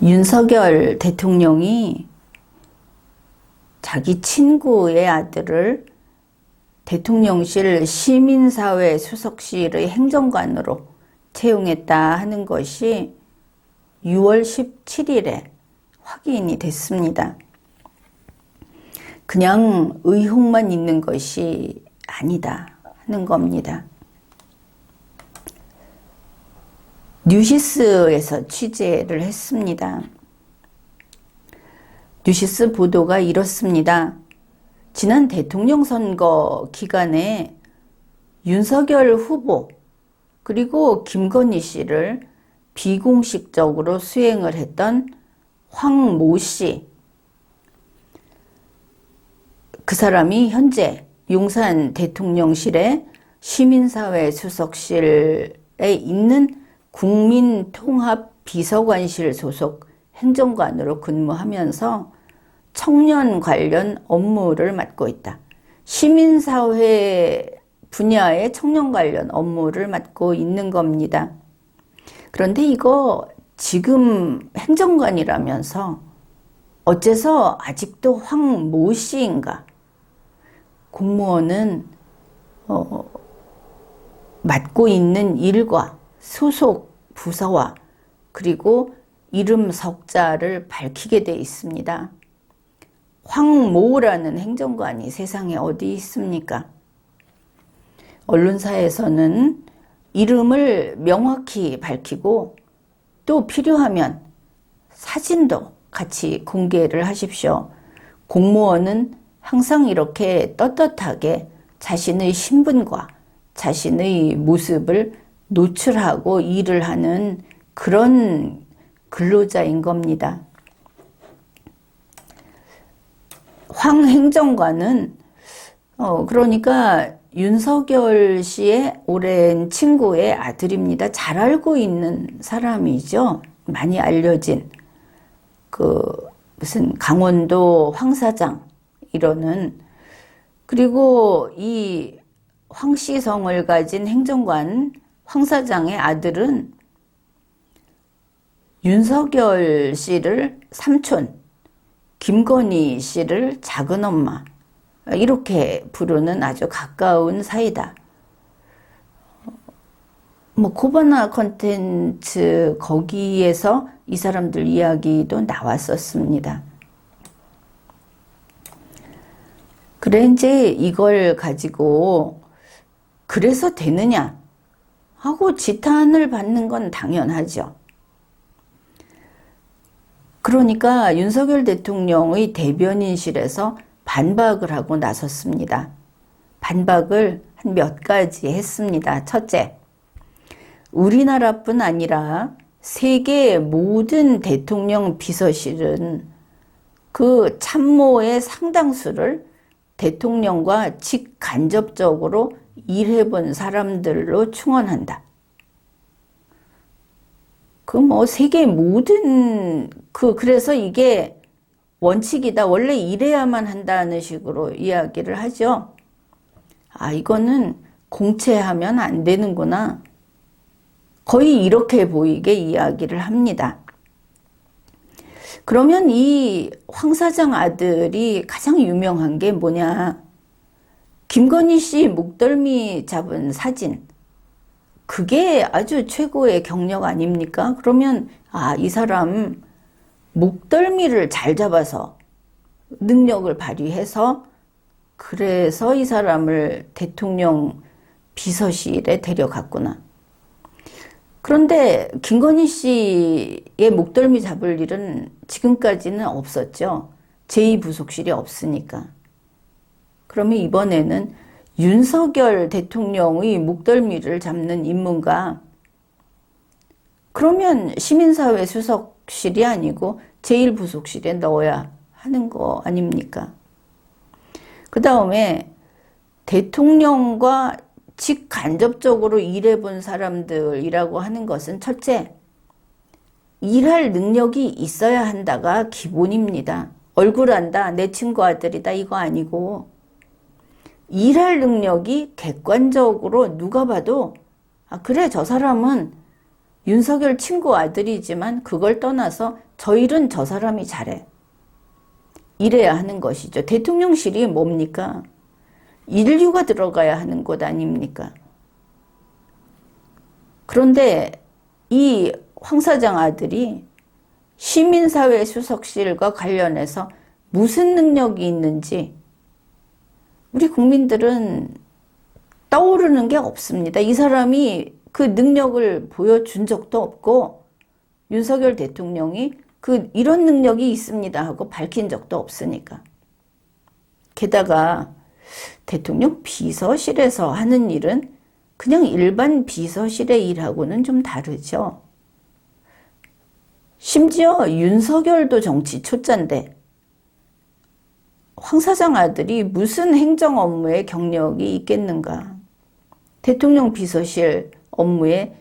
윤석열 대통령이 자기 친구의 아들을 대통령실 시민사회 수석실의 행정관으로 채용했다 하는 것이 6월 17일에 확인이 됐습니다. 그냥 의혹만 있는 것이 아니다 하는 겁니다. 뉴시스에서 취재를 했습니다. 뉴시스 보도가 이렇습니다. 지난 대통령 선거 기간에 윤석열 후보 그리고 김건희 씨를 비공식적으로 수행을 했던 황모 씨, 그 사람이 현재 용산 대통령실의 시민사회 수석실에 있는 국민통합비서관실 소속 행정관으로 근무하면서 청년 관련 업무를 맡고 있다. 시민사회 분야의 청년 관련 업무를 맡고 있는 겁니다. 그런데 이거 지금 행정관이라면서 어째서 아직도 황모 씨인가? 공무원은 맡고 있는 일과 소속 부서와 그리고 이름 석자를 밝히게 돼 있습니다. 황모라는 행정관이 세상에 어디 있습니까? 언론사에서는 이름을 명확히 밝히고 또 필요하면 사진도 같이 공개를 하십시오. 공무원은 항상 이렇게 떳떳하게 자신의 신분과 자신의 모습을 노출하고 일을 하는 그런 근로자인 겁니다. 황 행정관은 그러니까 윤석열 씨의 오랜 친구의 아들입니다. 잘 알고 있는 사람이죠. 많이 알려진 무슨 강원도 황사장 이러는, 그리고 이 황씨성을 가진 행정관 황사장의 아들은 윤석열 씨를 삼촌, 김건희 씨를 작은엄마 이렇게 부르는 아주 가까운 사이다. 코바나 컨텐츠 거기에서 이 사람들 이야기도 나왔었습니다. 그래 이제 이걸 가지고 그래서 되느냐 하고 지탄을 받는 건 당연하죠. 그러니까 윤석열 대통령의 대변인실에서 반박을 하고 나섰습니다. 반박을 한 몇 가지 했습니다. 첫째, 우리나라뿐 아니라 세계 모든 대통령 비서실은 그 참모의 상당수를 대통령과 직간접적으로 일해본 사람들로 충원한다. 세계 모든, 그래서 이게 원칙이다. 원래 이래야만 한다는 식으로 이야기를 하죠. 이거는 공채하면 안 되는구나. 거의 이렇게 보이게 이야기를 합니다. 그러면 이 황 사장 아들이 가장 유명한 게 뭐냐? 김건희 씨 목덜미 잡은 사진. 그게 아주 최고의 경력 아닙니까? 그러면 이 사람 목덜미를 잘 잡아서 능력을 발휘해서 그래서 이 사람을 대통령 비서실에 데려갔구나. 그런데 김건희 씨의 목덜미 잡을 일은 지금까지는 없었죠. 제2부속실이 없으니까. 그러면 이번에는 윤석열 대통령의 목덜미를 잡는 인문가, 그러면 시민사회 수석실이 아니고 제1부속실에 넣어야 하는 거 아닙니까? 그 다음에 대통령과 직간접적으로 일해본 사람들이라고 하는 것은 첫째, 일할 능력이 있어야 한다가 기본입니다. 얼굴 안다, 내 친구 아들이다 이거 아니고 일할 능력이 객관적으로 누가 봐도 그래 저 사람은 윤석열 친구 아들이지만 그걸 떠나서 저 일은 저 사람이 잘해. 이래야 하는 것이죠. 대통령실이 뭡니까? 인류가 들어가야 하는 곳 아닙니까? 그런데 이 황 사장 아들이 시민사회 수석실과 관련해서 무슨 능력이 있는지 우리 국민들은 떠오르는 게 없습니다. 이 사람이 그 능력을 보여준 적도 없고 윤석열 대통령이 이런 능력이 있습니다 하고 밝힌 적도 없으니까. 게다가 대통령 비서실에서 하는 일은 그냥 일반 비서실의 일하고는 좀 다르죠. 심지어 윤석열도 정치 초짜인데 황 사장 아들이 무슨 행정 업무에 경력이 있겠는가. 대통령 비서실 업무에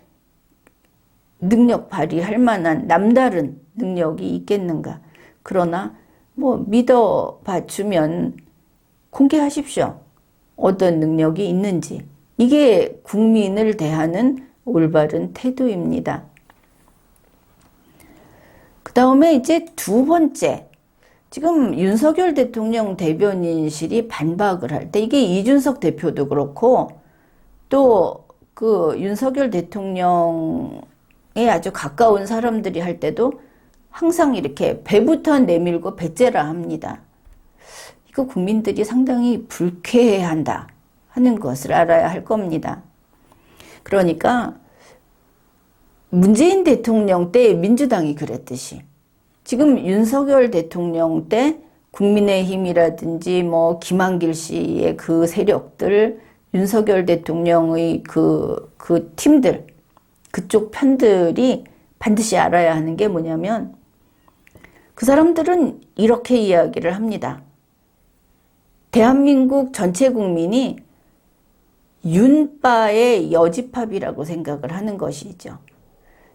능력 발휘할 만한 남다른 능력이 있겠는가. 그러나 뭐 믿어봐 주면 공개하십시오. 어떤 능력이 있는지. 이게 국민을 대하는 올바른 태도입니다. 그 다음에 이제 두 번째. 지금 윤석열 대통령 대변인실이 반박을 할 때 이게 이준석 대표도 그렇고 또 그 윤석열 대통령에 아주 가까운 사람들이 할 때도 항상 이렇게 배부터 내밀고 배째라 합니다. 이거 국민들이 상당히 불쾌해한다 하는 것을 알아야 할 겁니다. 그러니까 문재인 대통령 때 민주당이 그랬듯이 지금 윤석열 대통령 때 국민의힘이라든지 뭐 김한길 씨의 그 세력들, 윤석열 대통령의 그 팀들, 그쪽 편들이 반드시 알아야 하는 게 뭐냐면 그 사람들은 이렇게 이야기를 합니다. 대한민국 전체 국민이 윤빠의 여집합이라고 생각을 하는 것이죠.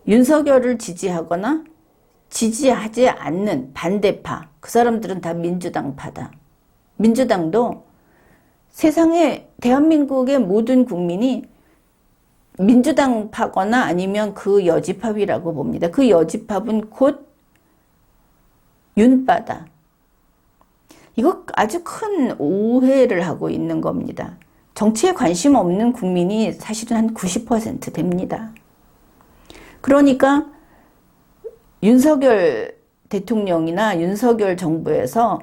윤석열을 지지하거나 지지하지 않는 반대파, 그 사람들은 다 민주당파다. 민주당도 세상에 대한민국의 모든 국민이 민주당파거나 아니면 그 여집합이라고 봅니다. 그 여집합은 곧 윤빠다. 이거 아주 큰 오해를 하고 있는 겁니다. 정치에 관심 없는 국민이 사실은 한 90% 됩니다. 그러니까 윤석열 대통령이나 윤석열 정부에서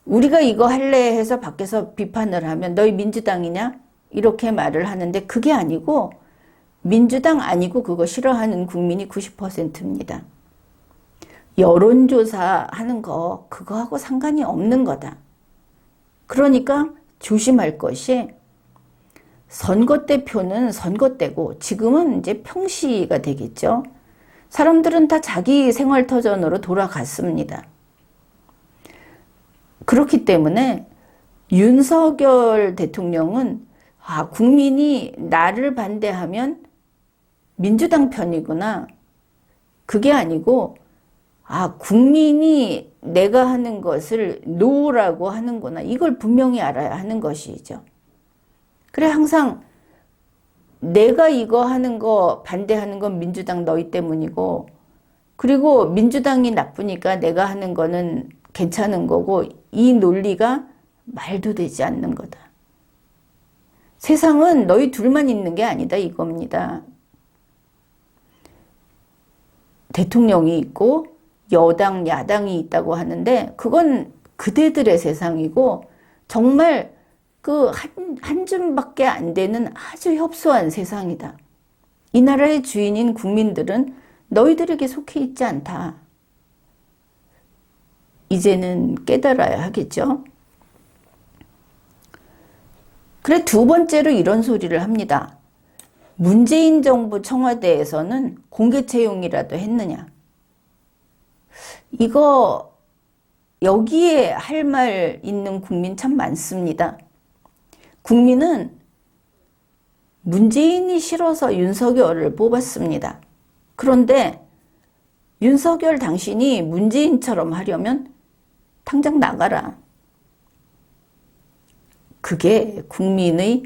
우리가 이거 할래 해서 밖에서 비판을 하면 너희 민주당이냐? 이렇게 말을 하는데 그게 아니고 민주당 아니고 그거 싫어하는 국민이 90%입니다. 여론조사 하는 거 그거하고 상관이 없는 거다. 그러니까 조심할 것이 선거 때 표는 선거 때고 지금은 이제 평시가 되겠죠. 사람들은 다 자기 생활터전으로 돌아갔습니다. 그렇기 때문에 윤석열 대통령은 국민이 나를 반대하면 민주당 편이구나. 그게 아니고 국민이 내가 하는 것을 노라고 하는구나. 이걸 분명히 알아야 하는 것이죠. 그래 항상 내가 이거 하는 거 반대하는 건 민주당 너희 때문이고 그리고 민주당이 나쁘니까 내가 하는 거는 괜찮은 거고 이 논리가 말도 되지 않는 거다. 세상은 너희 둘만 있는 게 아니다 이겁니다. 대통령이 있고 여당, 야당이 있다고 하는데 그건 그대들의 세상이고 정말 그 한 줌밖에 안 되는 아주 협소한 세상이다. 이 나라의 주인인 국민들은 너희들에게 속해 있지 않다. 이제는 깨달아야 하겠죠. 그래 두 번째로 이런 소리를 합니다. 문재인 정부 청와대에서는 공개 채용이라도 했느냐. 이거 여기에 할 말 있는 국민 참 많습니다. 국민은 문재인이 싫어서 윤석열을 뽑았습니다. 그런데 윤석열 당신이 문재인처럼 하려면 당장 나가라. 그게 국민의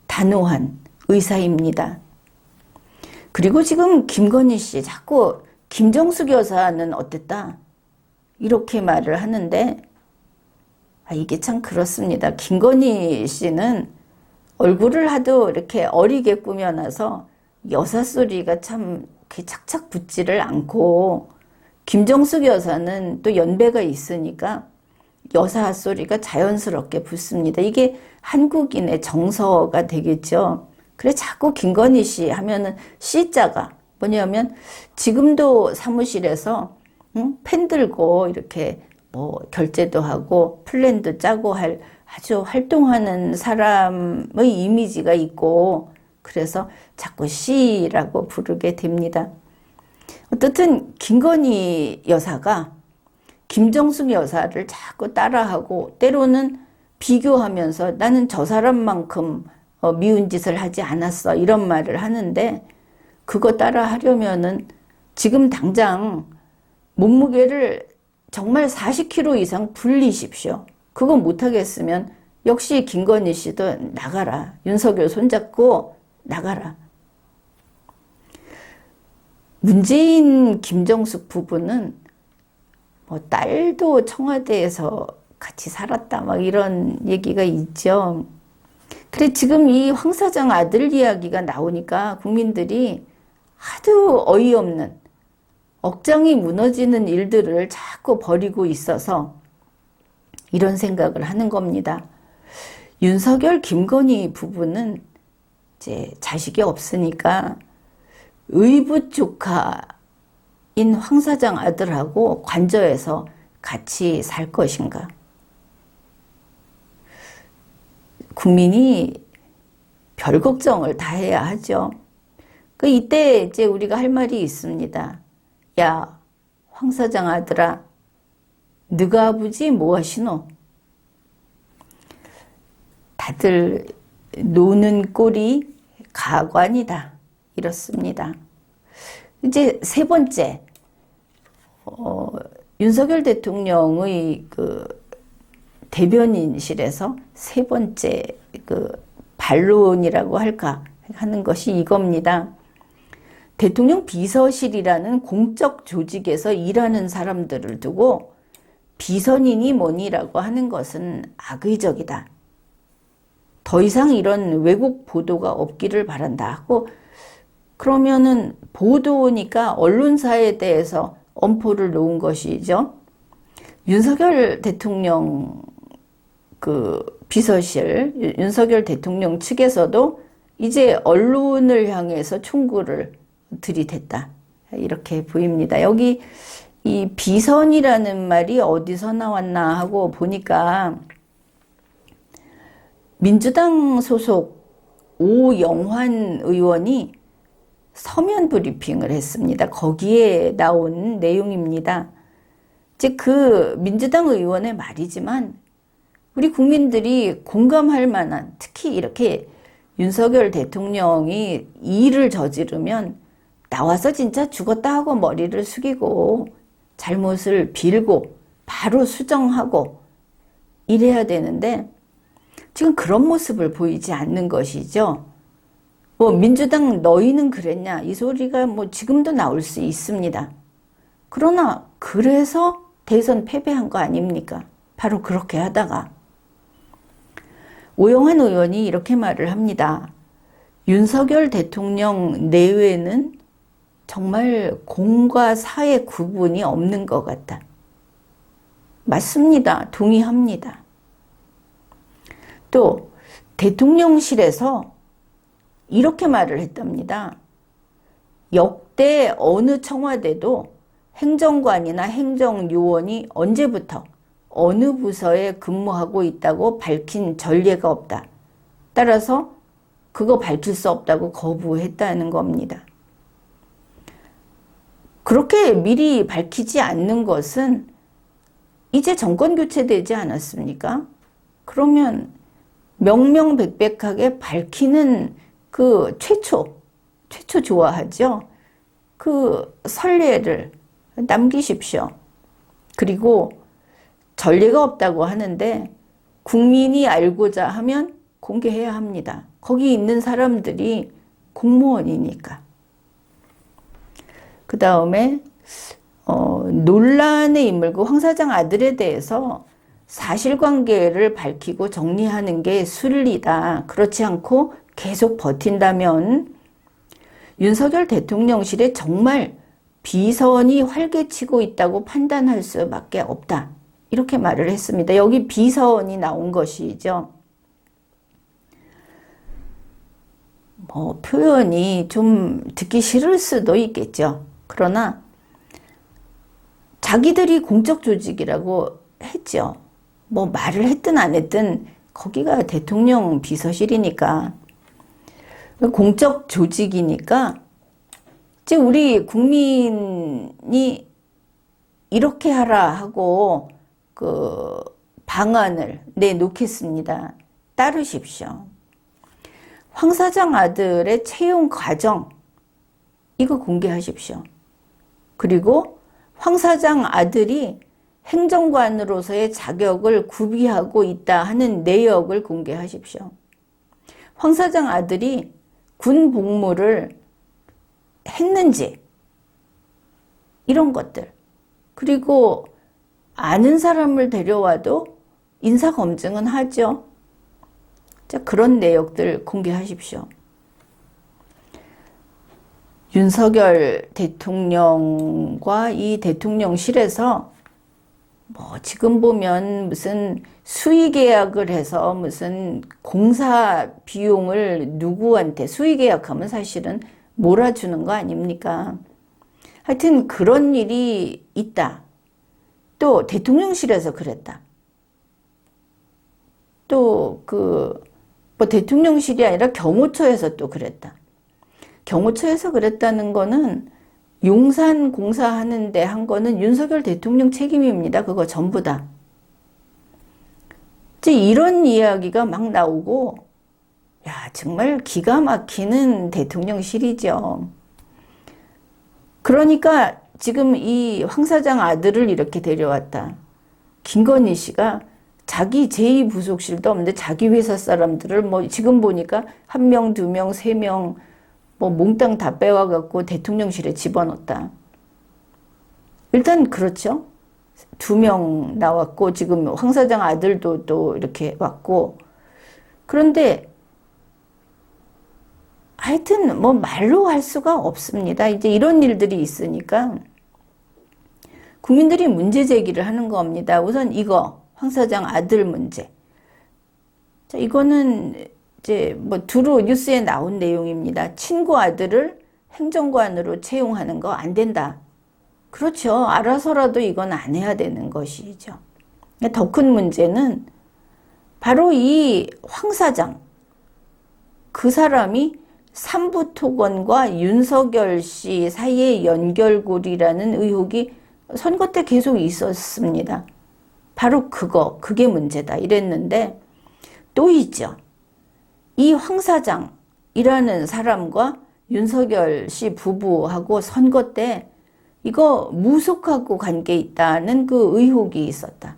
단호한 의사입니다. 그리고 지금 김건희 씨 자꾸 김정숙 여사는 어땠다? 이렇게 말을 하는데, 이게 참 그렇습니다. 김건희 씨는 얼굴을 하도 이렇게 어리게 꾸며놔서 여사 소리가 참 착착 붙지를 않고, 김정숙 여사는 또 연배가 있으니까 여사 소리가 자연스럽게 붙습니다. 이게 한국인의 정서가 되겠죠. 그래 자꾸 김건희 씨 하면은 씨자가 뭐냐면 지금도 사무실에서 펜 들고 이렇게 뭐 결제도 하고 플랜도 짜고 할 아주 활동하는 사람의 이미지가 있고, 그래서 자꾸 씨라고 부르게 됩니다. 어떻든 김건희 여사가 김정숙 여사를 자꾸 따라하고 때로는 비교하면서 나는 저 사람만큼 미운 짓을 하지 않았어 이런 말을 하는데, 그거 따라 하려면은 지금 당장 몸무게를 정말 40kg 이상 불리십시오. 그거 못하겠으면 역시 김건희 씨도 나가라. 윤석열 손잡고 나가라. 문재인 김정숙 부부는 뭐 딸도 청와대에서 같이 살았다 막 이런 얘기가 있죠. 그래 지금 이 황 사장 아들 이야기가 나오니까 국민들이 하도 어이없는 억장이 무너지는 일들을 자꾸 벌이고 있어서 이런 생각을 하는 겁니다. 윤석열 김건희 부부는 이제 자식이 없으니까 의붓 조카인 황 사장 아들하고 관저에서 같이 살 것인가? 국민이 별 걱정을 다 해야 하죠. 이때 이제 우리가 할 말이 있습니다. 야, 황 사장 아들아, 너가 아버지 뭐 하시노? 다들 노는 꼴이 가관이다. 이렇습니다. 이제 세 번째, 윤석열 대통령의 그 대변인실에서 세 번째 그 반론이라고 할까 하는 것이 이겁니다. 대통령 비서실이라는 공적 조직에서 일하는 사람들을 두고 비선인이 뭐니라고 하는 것은 악의적이다. 더 이상 이런 왜곡 보도가 없기를 바란다 하고, 그러면은 보도니까 언론사에 대해서 엄포를 놓은 것이죠. 윤석열 대통령 그 비서실, 윤석열 대통령 측에서도 이제 언론을 향해서 총구를 들이댔다. 이렇게 보입니다. 여기 이 비선이라는 말이 어디서 나왔나 하고 보니까 민주당 소속 오영환 의원이 서면 브리핑을 했습니다. 거기에 나온 내용입니다. 이제 그 민주당 의원의 말이지만 우리 국민들이 공감할 만한, 특히 이렇게 윤석열 대통령이 일을 저지르면 나와서 진짜 죽었다 하고 머리를 숙이고 잘못을 빌고 바로 수정하고 이래야 되는데 지금 그런 모습을 보이지 않는 것이죠. 뭐 민주당 너희는 그랬냐 이 소리가 뭐 지금도 나올 수 있습니다. 그러나 그래서 대선 패배한 거 아닙니까? 바로 그렇게 하다가 오영환 의원이 이렇게 말을 합니다. 윤석열 대통령 내외는 정말 공과 사의 구분이 없는 것 같다. 맞습니다. 동의합니다. 또 대통령실에서 이렇게 말을 했답니다. 역대 어느 청와대도 행정관이나 행정요원이 언제부터 어느 부서에 근무하고 있다고 밝힌 전례가 없다. 따라서 그거 밝힐 수 없다고 거부했다는 겁니다. 그렇게 미리 밝히지 않는 것은 이제 정권 교체되지 않았습니까? 그러면 명명백백하게 밝히는 그 최초 좋아하죠? 그 선례를 남기십시오. 그리고 전례가 없다고 하는데 국민이 알고자 하면 공개해야 합니다. 거기 있는 사람들이 공무원이니까. 그 다음에 논란의 인물, 그 황 사장 아들에 대해서 사실관계를 밝히고 정리하는 게 순리다. 그렇지 않고 계속 버틴다면 윤석열 대통령실에 정말 비선이 활개치고 있다고 판단할 수밖에 없다. 이렇게 말을 했습니다. 여기 비선이 나온 것이죠. 표현이 좀 듣기 싫을 수도 있겠죠. 그러나 자기들이 공적 조직이라고 했죠. 말을 했든 안 했든 거기가 대통령 비서실이니까 공적 조직이니까 이제 우리 국민이 이렇게 하라 하고 그 방안을 내놓겠습니다. 따르십시오. 황 사장 아들의 채용 과정 이거 공개하십시오. 그리고 황 사장 아들이 행정관으로서의 자격을 구비하고 있다 하는 내역을 공개하십시오. 황 사장 아들이 군 복무를 했는지 이런 것들, 그리고 아는 사람을 데려와도 인사검증은 하죠. 자, 그런 내역들 공개하십시오. 윤석열 대통령과 이 대통령실에서 지금 보면 무슨 수의계약을 해서 무슨 공사 비용을 누구한테 수의계약하면 사실은 몰아주는 거 아닙니까? 하여튼 그런 일이 있다. 또 대통령실에서 그랬다. 또 대통령실이 아니라 경호처에서 또 그랬다. 경호처에서 그랬다는 거는 용산 공사하는데 한 거는 윤석열 대통령 책임입니다. 그거 전부 다. 이제 이런 이야기가 막 나오고, 야, 정말 기가 막히는 대통령실이죠. 그러니까 지금 이 황 사장 아들을 이렇게 데려왔다. 김건희 씨가 자기 제2부속실도 없는데 자기 회사 사람들을 지금 보니까 1명, 2명, 3명 몽땅 다 빼와갖고 대통령실에 집어넣었다. 일단 그렇죠. 2명 나왔고 지금 황 사장 아들도 또 이렇게 왔고, 그런데 하여튼 말로 할 수가 없습니다. 이제 이런 일들이 있으니까 국민들이 문제 제기를 하는 겁니다. 우선 이거 황 사장 아들 문제. 자, 이거는 이제 두루 뉴스에 나온 내용입니다. 친구 아들을 행정관으로 채용하는 거 안 된다. 그렇죠. 알아서라도 이건 안 해야 되는 것이죠. 더 큰 문제는 바로 이 황 사장, 그 사람이 삼부토건과 윤석열 씨 사이의 연결고리라는 의혹이 선거 때 계속 있었습니다. 바로 그게 문제다 이랬는데 또 있죠. 이 황 사장이라는 사람과 윤석열 씨 부부하고 선거 때 이거 무속하고 관계 있다는 그 의혹이 있었다.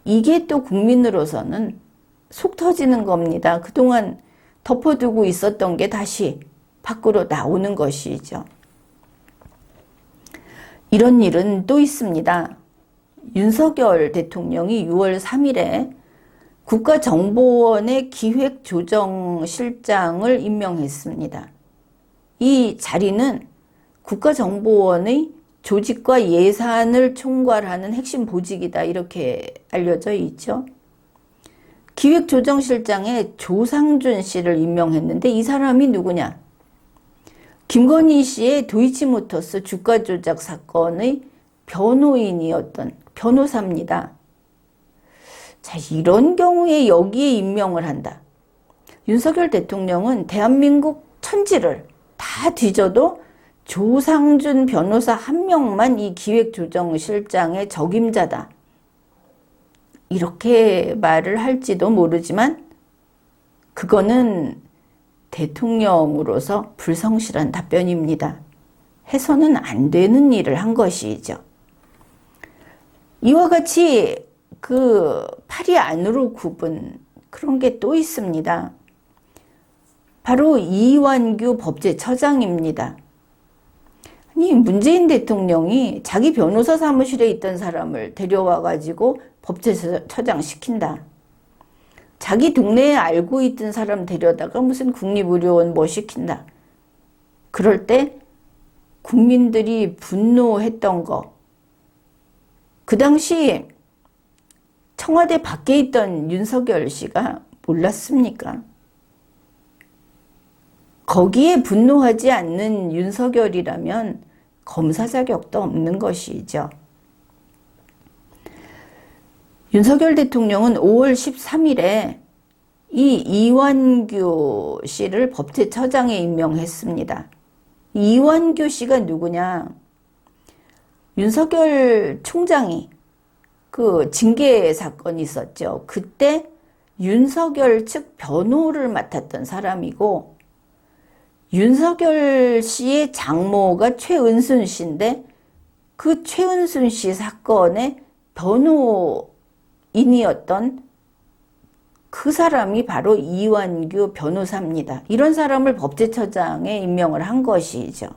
이게 또 국민으로서는 속 터지는 겁니다. 그동안 덮어두고 있었던 게 다시 밖으로 나오는 것이죠. 이런 일은 또 있습니다. 윤석열 대통령이 6월 3일에 국가정보원의 기획조정실장을 임명했습니다. 이 자리는 국가정보원의 조직과 예산을 총괄하는 핵심 보직이다 이렇게 알려져 있죠. 기획조정실장에 조상준 씨를 임명했는데 이 사람이 누구냐? 김건희 씨의 도이치모터스 주가 조작 사건의 변호인이었던 변호사입니다. 자, 이런 경우에 여기에 임명을 한다. 윤석열 대통령은 대한민국 천지를 다 뒤져도 조상준 변호사 한 명만 이 기획조정실장의 적임자다. 이렇게 말을 할지도 모르지만 그거는 대통령으로서 불성실한 답변입니다. 해서는 안 되는 일을 한 것이죠. 이와 같이 그 팔이 안으로 굽은 그런 게 또 있습니다. 바로 이완규 법제처장입니다. 아니, 문재인 대통령이 자기 변호사 사무실에 있던 사람을 데려와가지고 법제처장 시킨다. 자기 동네에 알고 있던 사람 데려다가 무슨 국립의료원 뭐 시킨다. 그럴 때 국민들이 분노했던 거. 그 당시 청와대 밖에 있던 윤석열 씨가 몰랐습니까? 거기에 분노하지 않는 윤석열이라면 검사 자격도 없는 것이죠. 윤석열 대통령은 5월 13일에 이 이완규 씨를 법제처장에 임명했습니다. 이완규 씨가 누구냐? 윤석열 총장이 그 징계 사건이 있었죠. 그때 윤석열 측 변호를 맡았던 사람이고, 윤석열 씨의 장모가 최은순 씨인데 그 최은순 씨 사건의 변호인이었던 그 사람이 바로 이완규 변호사입니다. 이런 사람을 법제처장에 임명을 한 것이죠.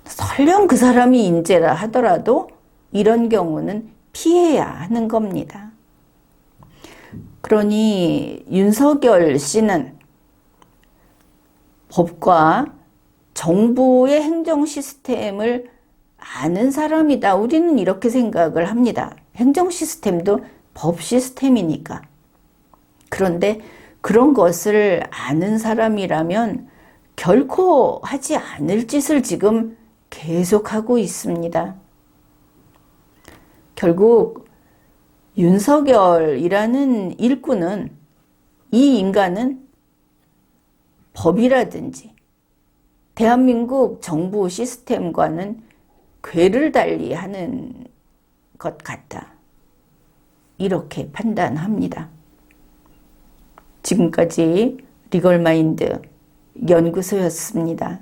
설령 그 사람이 인재라 하더라도 이런 경우는 피해야 하는 겁니다. 그러니 윤석열 씨는 법과 정부의 행정 시스템을 아는 사람이다. 우리는 이렇게 생각을 합니다. 행정 시스템도 법 시스템이니까. 그런데 그런 것을 아는 사람이라면 결코 하지 않을 짓을 지금 계속하고 있습니다. 결국 윤석열이라는 일꾼은, 이 인간은 법이라든지 대한민국 정부 시스템과는 궤를 달리하는 것 같다. 이렇게 판단합니다. 지금까지 리걸마인드 연구소였습니다.